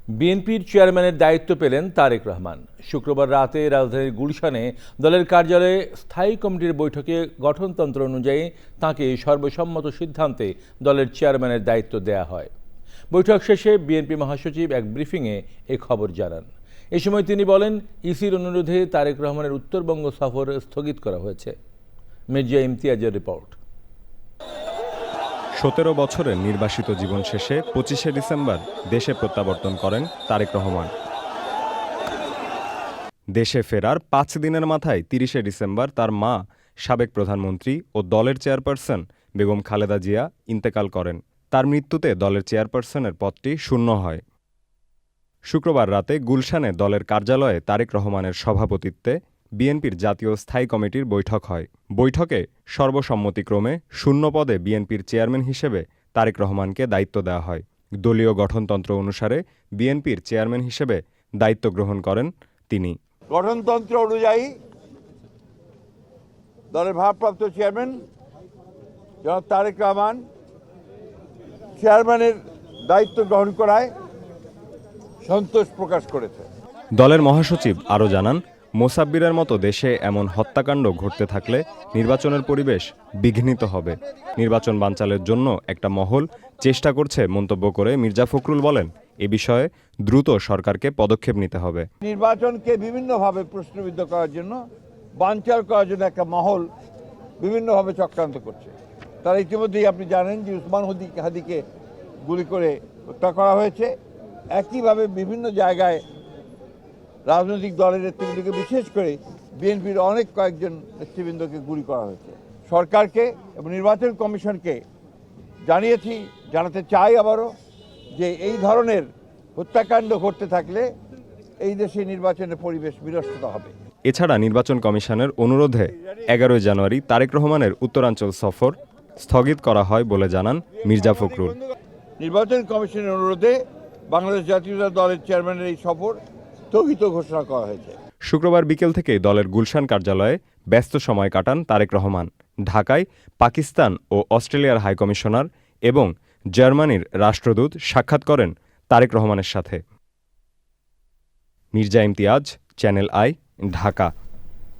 বিএনপির চেয়ারম্যানের দায়িত্ব পেলেন তারেক রহমান। শুক্রবার রাতে রাজধানীর গুলশানে দলের কার্যালয়ে স্থায়ী কমিটির বৈঠকে গঠনতন্ত্র অনুযায়ী তাঁকে সর্বসম্মত সিদ্ধান্তে দলের চেয়ারম্যানের দায়িত্ব দেয়া হয়। বৈঠক শেষে বিএনপি মহাসচিব এক ব্রিফিংয়ে এ খবর জানান। এ সময় তিনি বলেন, ইসির অনুরোধে তারেক রহমানের উত্তরবঙ্গ সফর স্থগিত করা হয়েছে। মির্জা ইমতিয়াজের রিপোর্ট। ১৭ বছরের নির্বাসিত জীবন শেষে ২৫শে ডিসেম্বর দেশে প্রত্যাবর্তন করেন তারেক রহমান। দেশে ফেরার ৫ দিনের মাথায় ৩০শে ডিসেম্বর তার মা, সাবেক প্রধানমন্ত্রী ও দলের চেয়ারপারসন বেগম খালেদা জিয়া ইন্তেকাল করেন। তার মৃত্যুতে দলের চেয়ারপারসনের পদটি শূন্য হয়। শুক্রবার রাতে গুলশানে দলের কার্যালয়ে তারেক রহমানের সভাপতিত্বে বিএনপির জাতীয় স্থায়ী কমিটির বৈঠক হয়। বৈঠকে সর্বসম্মতিক্রমে শূন্য পদে বিএনপির চেয়ারম্যান হিসেবে তারেক রহমানকে দায়িত্ব দেওয়া হয়। দলীয় গঠনতন্ত্র অনুসারে বিএনপির চেয়ারম্যান হিসেবে দায়িত্ব গ্রহণ করেন তিনি। গঠনতন্ত্র অনুযায়ী দলের ভারপ্রাপ্ত চেয়ারম্যান জনাব তারেক রহমান চেয়ারম্যানের দায়িত্ব গ্রহণ করায় সন্তোষ প্রকাশ করেছে। দলের মহাসচিব আরও জানান, মোসাব্বিরের মতো দেশে এমন হত্যাকাণ্ড ঘটতে থাকলে নির্বাচনের পরিবেশ বিঘ্নিত হবে। নির্বাচন বানচালের জন্য একটা মহল চেষ্টা করছে মন্তব্য করে মির্জা ফখরুল বলেন, এ বিষয়ে দ্রুত সরকারকে পদক্ষেপ নিতে হবে। নির্বাচনকে বিভিন্নভাবে প্রশ্নবিদ্ধ করার জন্য, বানচাল করার জন্য একটা মহল বিভিন্নভাবে চক্রান্ত করছে। তারা ইতিমধ্যেই আপনি জানেন যে উসমান হাদিকে গুলি করে হত্যা করা হয়েছে। একইভাবে বিভিন্ন জায়গায় রাজনৈতিক দলের নেতৃবৃন্দকে, বিশেষ করে বিএনপির অনেক কয়েকজন নেতৃবৃন্দকে গুলি করা হয়েছে। সরকারকে এবং নির্বাচন কমিশনকে জানাতে চাই আবারও যে এই ধরনের হত্যাকাণ্ড ঘটতে থাকলে এই দেশে নির্বাচনের পরিবেশ বিনষ্ট হবে। এছাড়া নির্বাচন কমিশনের অনুরোধে ১১ জানুয়ারি তারেক রহমানের উত্তরাঞ্চল সফর স্থগিত করা হয় বলে জানান মির্জা ফখরুল। নির্বাচন কমিশনের অনুরোধে বাংলাদেশ জাতীয়তাবাদী দলের চেয়ারম্যানের এই সফর স্থগিত ঘোষণা করা হয়েছে। শুক্রবার বিকেল থেকে দলের গুলশান কার্যালয়ে ব্যস্ত সময় কাটান তারেক রহমান। ঢাকায় পাকিস্তান ও অস্ট্রেলিয়ার হাইকমিশনার এবং জার্মানির রাষ্ট্রদূত সাক্ষাৎ করেন তারেক রহমানের সাথে। Mirza Imtiaz, channel I, Dhaka.